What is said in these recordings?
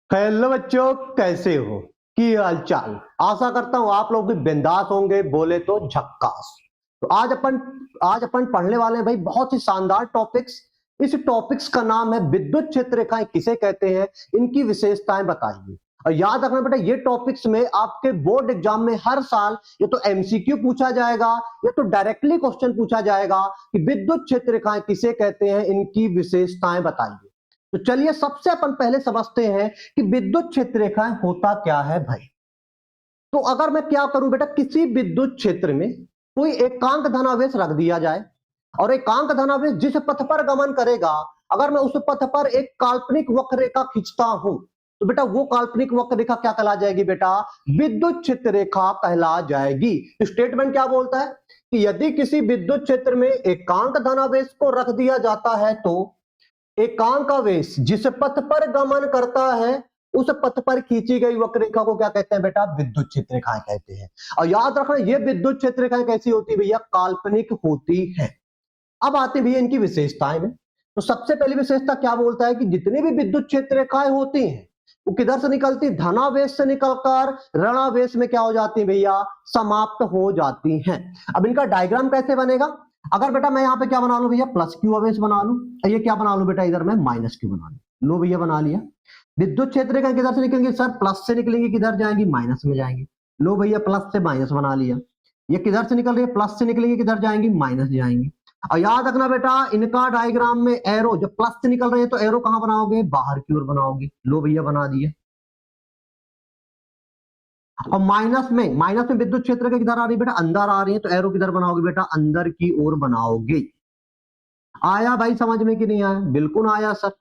Hello बच्चों, कैसे हो? की हाल चाल? आशा करता हूं आप लोग भी बिंदास होंगे, बोले तो झक्कास। तो आज अपन पढ़ने वाले हैं भाई बहुत ही शानदार टॉपिक्स। इस टॉपिक्स का नाम है विद्युत क्षेत्र रेखाएं किसे कहते हैं, इनकी विशेषताएं बताइए। और याद रखना बेटा, ये टॉपिक्स में आपके बोर्ड एग्जाम में हर साल ये तो एमसीक्यू पूछा जाएगा या तो डायरेक्टली क्वेश्चन पूछा जाएगा कि विद्युत क्षेत्र रेखाएं किसे कहते हैं, इनकी विशेषताएं बताइए। तो चलिए सबसे अपन पहले समझते हैं कि विद्युत क्षेत्र रेखाएं होता क्या है भाई। तो अगर मैं क्या करूं बेटा, किसी विद्युत क्षेत्र में कोई एकांक धनावेश रख दिया जाए और एकांक धनावेश जिस पथ पर गमन करेगा, अगर मैं उस पथ पर एक काल्पनिक वक्ररेखा खींचता हूं तो बेटा वो काल्पनिक वक्ररेखा क्या कहला जाएगी बेटा? विद्युत क्षेत्र रेखा कहला जाएगी। स्टेटमेंट क्या बोलता है कि यदि किसी विद्युत क्षेत्र में एकांक धनावेश को रख दिया जाता है तो एकांकावेश जिस पथ पर गमन करता है उस पथ पर खींची गई वक्ररेखा को क्या कहते हैं बेटा? विद्युत क्षेत्र रेखाएं कहते हैं। और याद रखना ये विद्युत क्षेत्र रेखाएं कैसी होती है भैया? काल्पनिक होती है। अब आते भैया इनकी विशेषताएं में। तो सबसे पहली विशेषता क्या बोलता है कि जितनी भी विद्युत क्षेत्र रेखाएं होती हैं वो किधर से निकलती? धनावेश से निकलकर ऋणावेश में क्या हो जाती है भैया? समाप्त हो जाती हैं। अब इनका डायग्राम कैसे बनेगा? अगर बेटा मैं यहाँ पे क्या बना लूं भैया? प्लस क्यू आवेश बना लूं, ये क्या बना लूं बेटा? इधर मैं माइनस क्यू बना लूं। लो भैया बना लिया। विद्युत क्षेत्र रेखा किधर से निकलेंगे सर? प्लस से निकलेंगे, किधर जाएंगी? माइनस में जाएंगी। लो भैया प्लस से माइनस बना लिया। ये किधर से निकल रही है? प्लस से निकलेंगे, किधर जाएंगी? माइनस जाएंगी। और याद रखना बेटा इनका डायग्राम में एरो जब प्लस से निकल रहे हैं तो एरो कहां बनाओगे? बाहर की ओर बनाओगे। लो भैया बना दिए। और माइनस में विद्युत क्षेत्र के किधर आ रही है बेटा? अंदर आ रही है, तो एरो किधर बनाओगे बेटा? अंदर की ओर बनाओगे। आया भाई समझ में कि नहीं आया? बिल्कुल आया सर।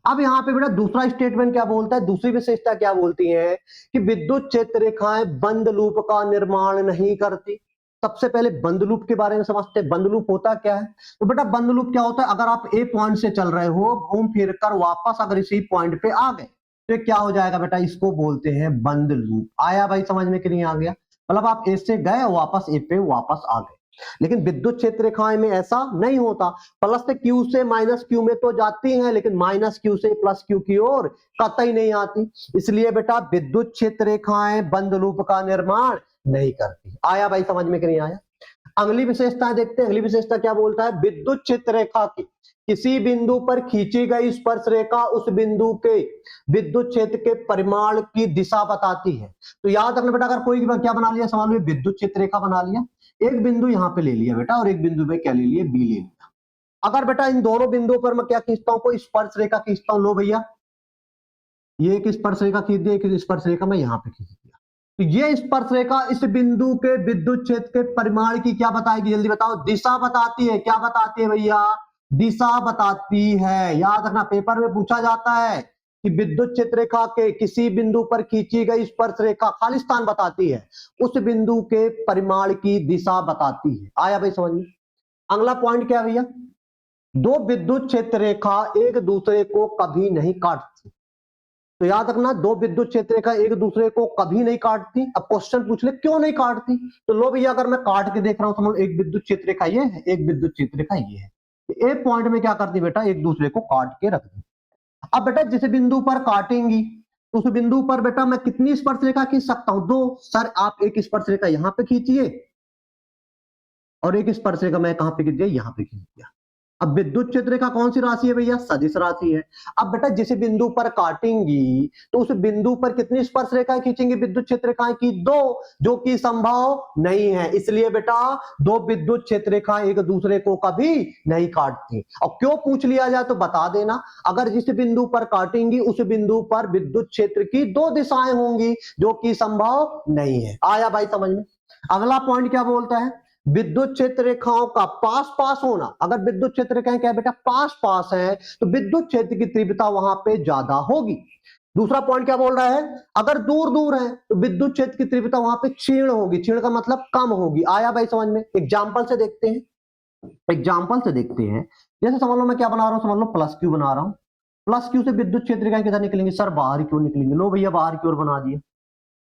अब यहाँ पे बेटा दूसरा स्टेटमेंट क्या बोलता है, दूसरी विशेषता क्या बोलती है कि विद्युत क्षेत्र रेखाएं बंद लूप का निर्माण नहीं करती। सबसे पहले बंद लूप के बारे में समझते हैं। बंद लूप होता क्या है? तो बेटा बंद लूप क्या होता है? अगर आप ए पॉइंट से चल रहे हो, घूम फिर कर वापस अगर इसी पॉइंट पे आ गए तो क्या हो जाएगा बेटा? इसको बोलते हैं बंद लूप। आया भाई समझ में कि नहीं आ गया? मतलब आप ए से गए वापस ए पे वापस आ गए। लेकिन विद्युत क्षेत्र रेखाएं में ऐसा नहीं होता। प्लस से क्यू से माइनस क्यू में तो जाती हैं, लेकिन माइनस क्यू से प्लस क्यू की ओर कतई नहीं आती। इसलिए बेटा विद्युत क्षेत्र रेखाएं बंद लूप का निर्माण नहीं करती। आया भाई समझ में कि नहीं आया? अगली विशेषता देखते हैं। अगली विशेषता क्या बोलता है? विद्युत क्षेत्र रेखा की किसी बिंदु पर खींची गई स्पर्श रेखा उस बिंदु के विद्युत क्षेत्र के परिमाण की दिशा बताती है। तो याद रखना बेटा, अगर कोई क्या बना लिया सवाल में? विद्युत क्षेत्र रेखा बना लिया। एक बिंदु यहां पे ले लिया बेटा और एक बिंदु पे क्या ले लिया? बी ले लिया। अगर बेटा इन दोनों बिंदुओं पर मैं क्या खींचता हूं? कोई स्पर्श रेखा खींचता हूं। लो भैया ये एक स्पर्श रेखा खींच दिया, एक स्पर्श रेखा मैं यहां पे खींच दिया। तो ये स्पर्श रेखा इस बिंदु के विद्युत क्षेत्र के परिमाण की क्या बताएगी? जल्दी बताओ। दिशा बताती है। क्या बताती है भैया? दिशा बताती है। याद रखना पेपर में पूछा जाता है कि विद्युत क्षेत्र रेखा के किसी बिंदु पर खींची गई स्पर्श रेखा खाली स्थान बताती है, उस बिंदु के परिमाण की दिशा बताती है। आया भाई समझ में? अगला पॉइंट क्या है भैया? दो विद्युत क्षेत्र रेखा एक दूसरे को कभी नहीं काटती। तो याद रखना दो विद्युत क्षेत्र रेखा एक दूसरे को कभी नहीं काटती। अब क्वेश्चन पूछ ले क्यों नहीं काटती, तो लो भैया अगर मैं काट के देख रहा हूं समझ एक विद्युत क्षेत्र रेखा ये है, एक विद्युत क्षेत्र रेखा ये है। एक पॉइंट में क्या करती बेटा? एक दूसरे को काट के रख दी। अब बेटा जिस बिंदु पर काटेंगी उस बिंदु पर बेटा मैं कितनी स्पर्श रेखा खींच सकता हूं? दो। सर आप एक स्पर्श रेखा यहां पे खींचिए और एक स्पर्श रेखा मैं कहां पे खींच दिया? यहां पे खींच दिया। अब विद्युत क्षेत्र रेखा कौन सी राशि है भैया? सदिश राशि है। अब बेटा जिस बिंदु पर काटेंगी तो उस बिंदु पर कितनी स्पर्श रेखाएं खींचेंगी विद्युत क्षेत्र रेखाएं की? दो, जो कि संभव नहीं है। इसलिए बेटा दो विद्युत क्षेत्र रेखाएं एक दूसरे को कभी नहीं काटती। और क्यों पूछ लिया जाए तो बता देना, अगर जिस बिंदु पर काटेंगी उस बिंदु पर विद्युत क्षेत्र की दो दिशाएं होंगी जो कि संभव नहीं है। आया भाई समझ में? अगला पॉइंट क्या बोलता है? विद्युत क्षेत्र रेखाओं का पास पास होना। अगर विद्युत क्षेत्र रेखाएं क्या बेटा? पास पास है तो विद्युत क्षेत्र की तीव्रता वहां पे ज्यादा होगी। दूसरा पॉइंट क्या बोल रहा है? अगर दूर दूर है तो विद्युत क्षेत्र की तीव्रता वहां पे क्षीण होगी। क्षीण का मतलब कम होगी। आया भाई समझ में? एग्जाम्पल से देखते हैं। एग्जाम्पल से देखते हैं। जैसे समझ लो मैं क्या बना रहा हूं, समझ लो प्लस क्यू बना रहा हूं। प्लस क्यू से विद्युत क्षेत्र रेखाएं किधर निकलेंगे? सर बाहर की ओर निकलेंगे। लो भैया बाहर की ओर बना दिए।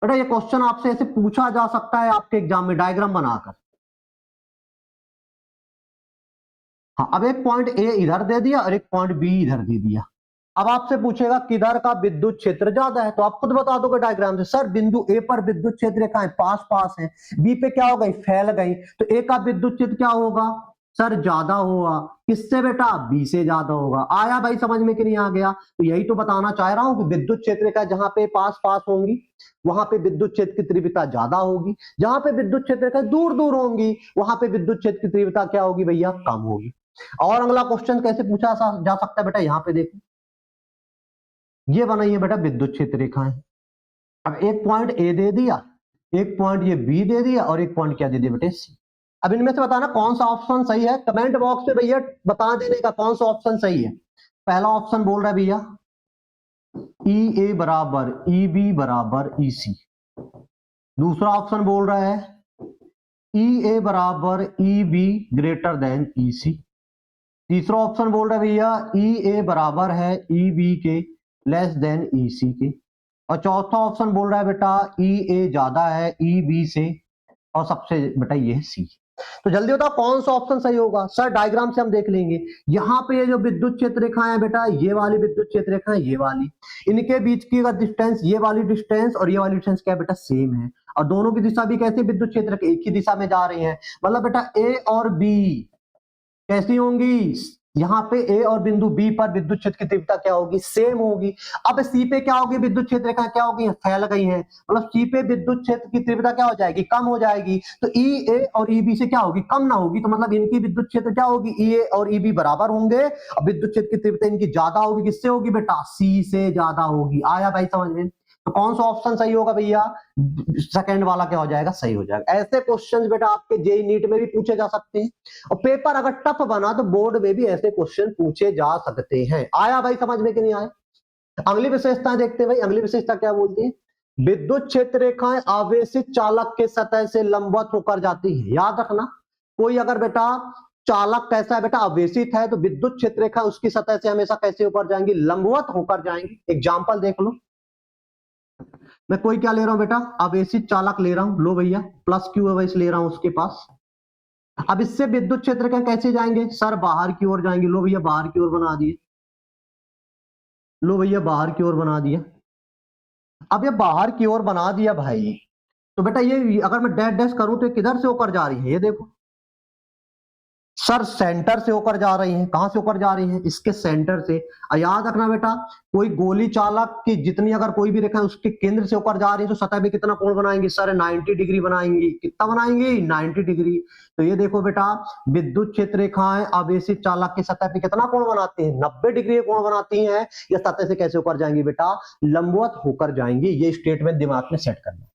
बेटा ये क्वेश्चन आपसे ऐसे पूछा जा सकता है आपके एग्जाम में डायग्राम बनाकर। हाँ अब एक पॉइंट ए इधर दे दिया और एक पॉइंट बी इधर दे दिया। अब आपसे पूछेगा किधर का विद्युत क्षेत्र ज्यादा है, तो आप खुद बता दोगे डायग्राम से, सर बिंदु ए पर विद्युत क्षेत्र रेखाएं पास पास है, बी पे क्या हो गई, फैल गई, तो ए का विद्युत क्षेत्र क्या होगा सर, ज्यादा होगा, किससे बेटा, बी से ज्यादा होगा। आया भाई समझ में कि नहीं आ गया? तो यही तो बताना चाह रहा हूं कि विद्युत क्षेत्र रेखा जहां पे पास पास होंगी वहां पे विद्युत क्षेत्र की तीव्रता ज्यादा होगी, जहां पे विद्युत क्षेत्र रेखा दूर दूर होंगी वहां पे विद्युत क्षेत्र की तीव्रता क्या होगी भैया, कम होगी। और अगला क्वेश्चन कैसे पूछा जा सकता है बेटा, यहाँ पे देखो, ये बनाइए बेटा विद्युत क्षेत्र रेखाएं। अब एक पॉइंट ए दे दिया, एक पॉइंट ये बी दे दिया और एक पॉइंट क्या दे दिया बेटे, सी। अब इनमें से बताना कौन सा ऑप्शन सही है, कमेंट बॉक्स में भैया बता देने का कौन सा ऑप्शन सही है। पहला ऑप्शन बोल रहा है भैया ई ए बराबर ई बी बराबर ई सी, दूसरा ऑप्शन बोल रहा है ई ए बराबर ई बी ग्रेटर देन ई सी, तीसरा ऑप्शन बोल रहा है भैया ई ए बराबर है ई बी के लेस देन ई सी के, और चौथा ऑप्शन बोल रहा है बेटा ई ए ज्यादा है ई बी से, और सबसे बेटा ये है सी। तो जल्दी बताओ कौन सा ऑप्शन सही होगा। सर डायग्राम से हम देख लेंगे, यहाँ पे ये जो विद्युत क्षेत्र रेखा है बेटा, ये वाली विद्युत क्षेत्र रेखा है, ये वाली, इनके बीच की अगर डिस्टेंस, ये वाली डिस्टेंस और ये वाली डिस्टेंस क्या है बेटा, सेम है, और दोनों की दिशा भी कैसे, विद्युत क्षेत्र के एक ही दिशा में जा रही है, मतलब बेटा ए और बी कैसी होंगी, यहाँ पे ए और बिंदु बी पर विद्युत क्षेत्र की तीव्रता क्या होगी, सेम होगी। अब सी पे क्या होगी, विद्युत क्षेत्र रेखा क्या होगी, फैल गई है, मतलब सी पे विद्युत क्षेत्र की तीव्रता क्या हो जाएगी, कम हो जाएगी, तो ई ए और ई बी से क्या होगी, कम ना होगी, तो मतलब इनकी विद्युत क्षेत्र क्या होगी, ई ए और ई बी बराबर होंगे, और विद्युत क्षेत्र की तीव्रता इनकी ज्यादा होगी, किससे होगी बेटा, सी से ज्यादा होगी। आया भाई समझ में? तो कौन सा ऑप्शन सही होगा भैया, सेकंड वाला क्या हो जाएगा, सही हो जाएगा। ऐसे क्वेश्चंस बेटा आपके जेईई नीट में भी पूछे जा सकते हैं, और पेपर अगर टफ बना तो बोर्ड में भी ऐसे क्वेश्चन पूछे जा सकते हैं। आया भाई समझ में कि नहीं आया? अगली विशेषता देखते हैं भाई, अगली विशेषता क्या बोलती है, विद्युत क्षेत्र रेखाएं आवेशित चालक के सतह से लंबवत होकर जाती है। याद रखना, कोई अगर बेटा चालक कैसा है बेटा, आवेशित है, तो विद्युत क्षेत्र रेखा उसकी सतह से हमेशा कैसे ऊपर जाएंगी, लंबवत होकर जाएंगी। एग्जाम्पल देख लो, मैं कोई क्या ले रहा हूं बेटा, आवेशित चालक ले रहा हूं, लो भैया प्लस क्यू अवेश ले रहा हूं उसके पास। अब इससे विद्युत क्षेत्र का कैसे जाएंगे सर, बाहर की ओर जाएंगे, लो भैया बाहर की ओर बना दिए, लो भैया बाहर की ओर बना दिया। अब ये बाहर की ओर बना दिया भाई, तो बेटा ये अगर मैं डैश डैश करूं तो किधर से होकर जा रही है, ये देखो सर सेंटर से होकर जा रही है। कहां से होकर जा रही है, इसके सेंटर से। याद रखना बेटा, कोई गोली चालक की जितनी अगर कोई भी रेखा उसके केंद्र से होकर जा रही है तो सतह पे कितना कोण बनाएंगे सर, 90 डिग्री बनाएंगी। कितना बनाएंगी, 90 डिग्री। तो ये देखो बेटा, विद्युत क्षेत्र रेखाएं आवेशित चालक की सतह पे कितना कोण बनाती है, 90 डिग्री कोण बनाती है। या सतह से कैसे होकर जाएंगी बेटा, लंबवत होकर जाएंगी। ये स्टेटमेंट दिमाग में सेट करना।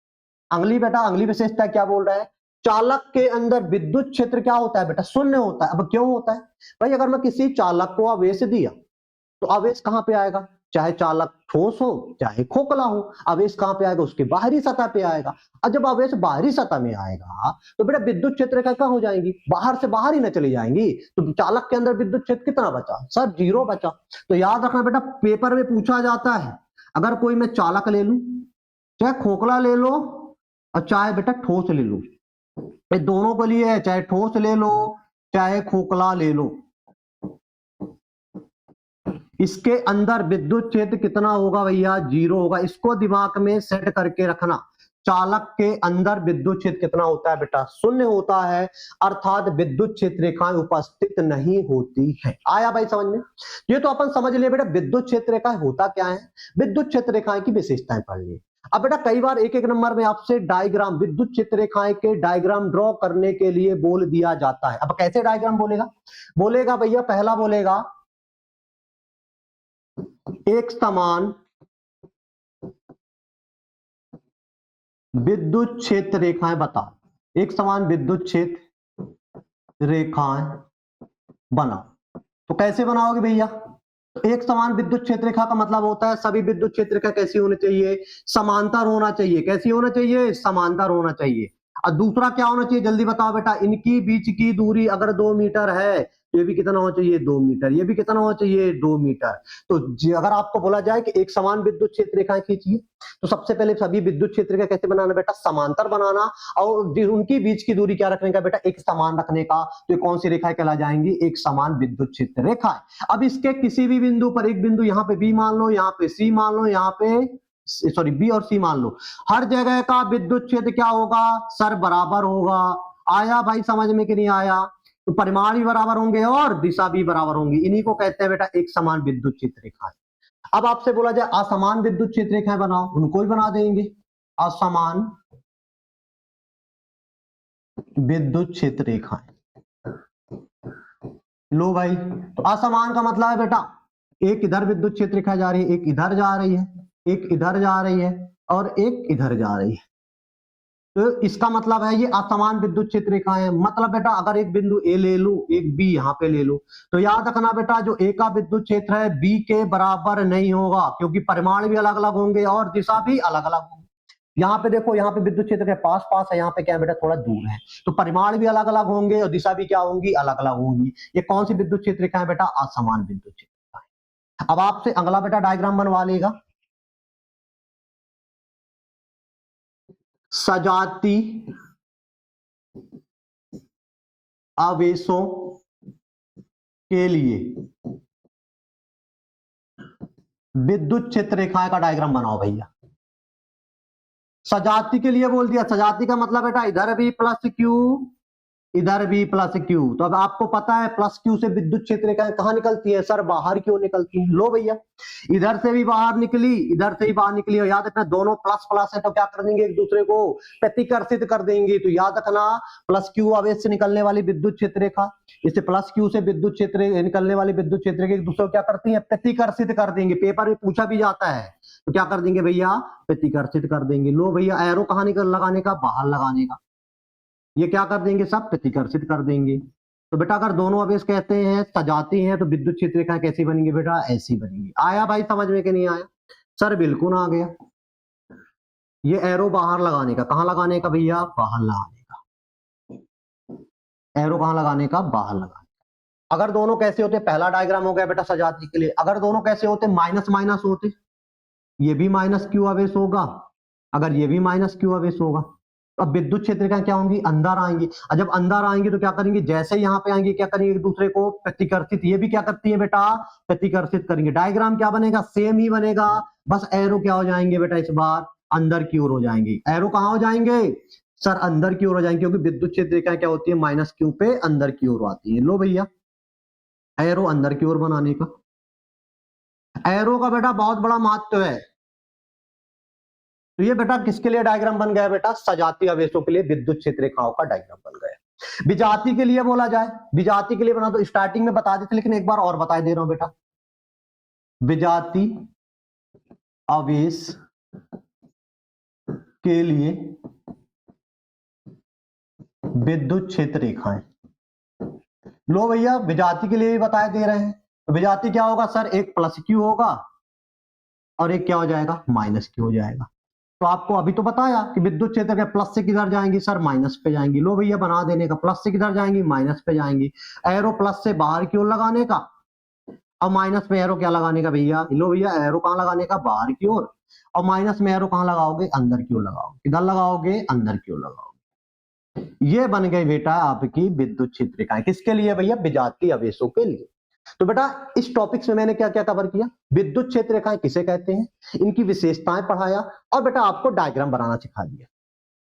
अगली बेटा, अगली विशेषता क्या बोल रहा है, चालक के अंदर विद्युत क्षेत्र क्या होता है बेटा, शून्य होता है। अब क्यों होता है भाई, अगर मैं किसी चालक को आवेश दिया तो आवेश कहां पे आएगा, चाहे चालक ठोस हो चाहे खोखला हो, आवेश कहां पे आएगा, उसके बाहरी सतह पे आएगा। और जब आवेश बाहरी सतह में आएगा तो बेटा विद्युत क्षेत्र क्या हो जाएंगी, बाहर से बाहर ही न चली जाएंगी। तो चालक के अंदर विद्युत क्षेत्र कितना बचा सर, 0 बचा। तो याद रखना बेटा, पेपर में पूछा जाता है, अगर कोई मैं चालक ले लूं, चाहे खोखला ले लो और चाहे बेटा ठोस ले लो, ये दोनों के लिए है, चाहे ठोस ले लो चाहे खोखला ले लो, इसके अंदर विद्युत क्षेत्र कितना होगा भैया, 0 होगा। इसको दिमाग में सेट करके रखना, चालक के अंदर विद्युत क्षेत्र कितना होता है बेटा, शून्य होता है, अर्थात विद्युत क्षेत्र रेखाएं उपस्थित नहीं होती है। आया भाई समझ में? ये तो अपन समझ लिए बेटा विद्युत क्षेत्र रेखाएं होता क्या है, विद्युत क्षेत्र रेखाएं की विशेषताएं पढ़ लिए। अब बेटा कई बार एक एक नंबर में आपसे डायग्राम, विद्युत क्षेत्र रेखाएं के डायग्राम ड्रॉ करने के लिए बोल दिया जाता है। अब कैसे डायग्राम बोलेगा, बोलेगा भैया पहला बोलेगा एक समान विद्युत क्षेत्र रेखाएं बताओ, एक समान विद्युत क्षेत्र रेखाएं बनाओ। तो कैसे बनाओगे भैया, एक समान विद्युत क्षेत्र रेखा का मतलब होता है सभी विद्युत क्षेत्र रेखा कैसी होनी चाहिए, समांतर होना चाहिए। कैसी होना चाहिए, समांतर होना चाहिए। और दूसरा क्या होना चाहिए जल्दी बताओ बेटा, इनकी बीच की दूरी अगर 2 मीटर है तो ये भी कितना होना चाहिए 2 मीटर, ये भी कितना होना चाहिए 2 मीटर। तो अगर आपको बोला जाए कि एक समान विद्युत क्षेत्र रेखाएं खींचिए, तो सबसे पहले सभी विद्युत क्षेत्र का कैसे बनाना बेटा, समांतर बनाना, और उनकी बीच की दूरी क्या रखने का बेटा, एक समान रखने का। तो कौन सी रेखाएं कहला जाएंगी, एक समान विद्युत क्षेत्र रेखा। अब इसके किसी भी बिंदु पर, एक बिंदु यहाँ पे बी मान लो, यहाँ पे सी मान लो, यहाँ पे सॉरी बी और सी मान लो, हर जगह का विद्युत क्षेत्र क्या होगा सर, बराबर होगा। आया भाई समझ में कि नहीं आया? तो परिमाण भी बराबर होंगे और दिशा भी बराबर होंगी, इन्हीं को कहते हैं बेटा एक समान विद्युत क्षेत्र रेखा। अब आपसे बोला जाए असमान विद्युत क्षेत्र रेखाएं बनाओ, उनको भी बना देंगे। असमान विद्युत क्षेत्र रेखाएं, लो भाई, तो असमान का मतलब है बेटा एक इधर विद्युत क्षेत्र रेखा जा रही है, एक इधर जा रही है, एक इधर जा रही है और एक इधर जा रही है। तो इसका मतलब है ये असमान विद्युत क्षेत्र रेखाएं हैं। मतलब बेटा अगर एक बिंदु ए ले लूं, एक बी यहां पे ले लूं, तो याद रखना बेटा जो ए का विद्युत क्षेत्र है बी के बराबर नहीं होगा, क्योंकि परिमाण भी अलग अलग होंगे और दिशा भी अलग अलग होंगी। यहाँ पे देखो, यहाँ पे विद्युत क्षेत्र के पास पास है, यहाँ पे क्या है बेटा थोड़ा दूर है, तो परिमाण भी अलग अलग होंगे और दिशा भी क्या होंगी, अलग अलग होंगी। ये कौन सी विद्युत क्षेत्र रेखा है बेटा, असमान विद्युत क्षेत्र रेखा। अब आपसे अगला बेटा डायग्राम बनवा लेगा, सजाती आवेशों के लिए विद्युत क्षेत्र रेखाएं का डायग्राम बनाओ भैया। सजाती के लिए बोल दिया, सजाती का मतलब बेटा इधर भी प्लस क्यू, इधर भी प्लस क्यू। तो अब आपको पता है प्लस क्यू से विद्युत क्षेत्र रेखाएं कहां निकलती है सर, बाहर क्यों निकलती है। लो भैया, इधर से भी बाहर निकली, इधर से भी बाहर निकली, और याद रखना दोनों प्लस प्लस है तो क्या कर देंगे, एक दूसरे को प्रतिकर्षित कर देंगे। तो याद रखना प्लस क्यू आवेश से निकलने वाली विद्युत क्षेत्र रेखा, इससे प्लस क्यू से विद्युत क्षेत्र निकलने वाली विद्युत क्षेत्र रेखा एक दूसरे को क्या करती है, प्रतिकर्षित कर देंगे। पेपर में पूछा भी जाता है, तो क्या कर देंगे भैया, प्रतिकर्षित कर देंगे। लो भैया, एरो कहां निकल लगाने का, बाहर लगाने का, ये क्या कर देंगे, सब प्रतिकर्षित कर देंगे। तो बेटा अगर दोनों आवेश कहते हैं सजाती हैं तो विद्युत क्षेत्र रेखाएं कैसी बनेंगी बेटा, ऐसी बनेंगी। आया भाई समझ में कि नहीं आया? सर बिल्कुल आ गया। ये एरो बाहर लगाने का, कहां लगाने का भैया, बाहर लगाने का। एरो कहां लगाने का, बाहर लगाने का। अगर दोनों कैसे होते, पहला डायग्राम हो गया बेटा सजाती के लिए। अगर दोनों कैसे होते, माइनस माइनस होते, ये भी माइनस क्यू आवेश होगा, अगर ये भी माइनस क्यू आवेश होगा, अब विद्युत क्षेत्र रेखाएं क्या होंगी, अंदर आएंगी। और जब अंदर आएंगी तो क्या करेंगे, जैसे यहाँ पे आएंगे क्या करेंगे, एक दूसरे को प्रतिकर्षित, ये भी क्या करती है बेटा, प्रतिकर्षित करेंगे। डायग्राम क्या बनेगा, सेम ही बनेगा, बस एरो क्या हो जाएंगे बेटा इस बार अंदर की ओर हो जाएंगे। एरो कहां हो जाएंगे सर, अंदर की ओर हो जाएंगे, क्योंकि विद्युत क्षेत्र रेखाएं क्या होती है, माइनस क्यू पे अंदर की ओर आती है। लो भैया, एरो अंदर की ओर बनाने का। एरो का बेटा बहुत बड़ा महत्व है। तो ये बेटा किसके लिए डायग्राम बन गया बेटा, सजाती आवेशों के लिए विद्युत क्षेत्र रेखाओं का डायग्राम बन गया। विजाती के लिए बोला जाए, विजाती के लिए बना तो स्टार्टिंग में बता देते, लेकिन एक बार और बता दे रहा हूं बेटा। विजाती आवेश के लिए विद्युत क्षेत्र रेखाएं, लो भैया विजाती के लिए भी बताए दे रहे हैं। तो विजाती क्या होगा सर, एक प्लस क्यू होगा और एक क्या हो जाएगा, माइनस क्यू हो जाएगा। तो आपको अभी तो बताया कि विद्युत क्षेत्र के प्लस से किधर जाएंगी सर, माइनस पे जाएंगी। लो भैया बना देने का, प्लस से किधर जाएंगी, माइनस पे जाएंगी। एरो प्लस से बाहर की ओर लगाने का, और माइनस में एरो क्या लगाने का भैया, लो भैया एरो कहां लगाने का, बाहर की ओर, और माइनस में एरो कहां लगाओगे, अंदर की ओर लगाओगे। किधर लगाओगे, अंदर की ओर लगाओगे। ये बन गई बेटा आपकी विद्युत क्षेत्र रेखाएं, किसके लिए भैया, विजातीय आवेशों के लिए। तो बेटा इस टॉपिक्स में मैंने क्या क्या कवर किया, विद्युत क्षेत्र रेखाएं किसे कहते हैं, इनकी विशेषताएं पढ़ाया, और बेटा आपको डायग्राम बनाना सिखा दिया।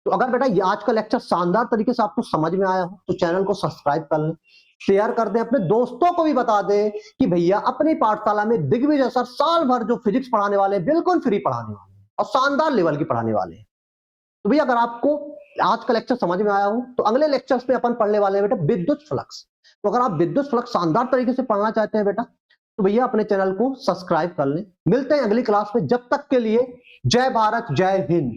तो अगर बेटा ये आज का लेक्चर शानदार तरीके से आपको समझ में आया हो तो चैनल को सब्सक्राइब कर लें, शेयर कर दें, अपने दोस्तों को भी बता दें कि भैया अपनी पाठशाला में दिग्विजय सर साल भर जो फिजिक्स पढ़ाने वाले हैं बिल्कुल फ्री पढ़ाने वाले हैं और शानदार लेवल की पढ़ाने वाले हैं। तो भैया अगर आपको आज का लेक्चर समझ में आया हो तो अगले लेक्चर्स में अपन पढ़ने वाले हैं बेटा विद्युत फ्लक्स। तो अगर आप विद्युत फ्लक्स शानदार तरीके से पढ़ना चाहते हैं बेटा तो भैया अपने चैनल को सब्सक्राइब कर लें। मिलते हैं अगली क्लास में, जब तक के लिए जय भारत जय हिंद।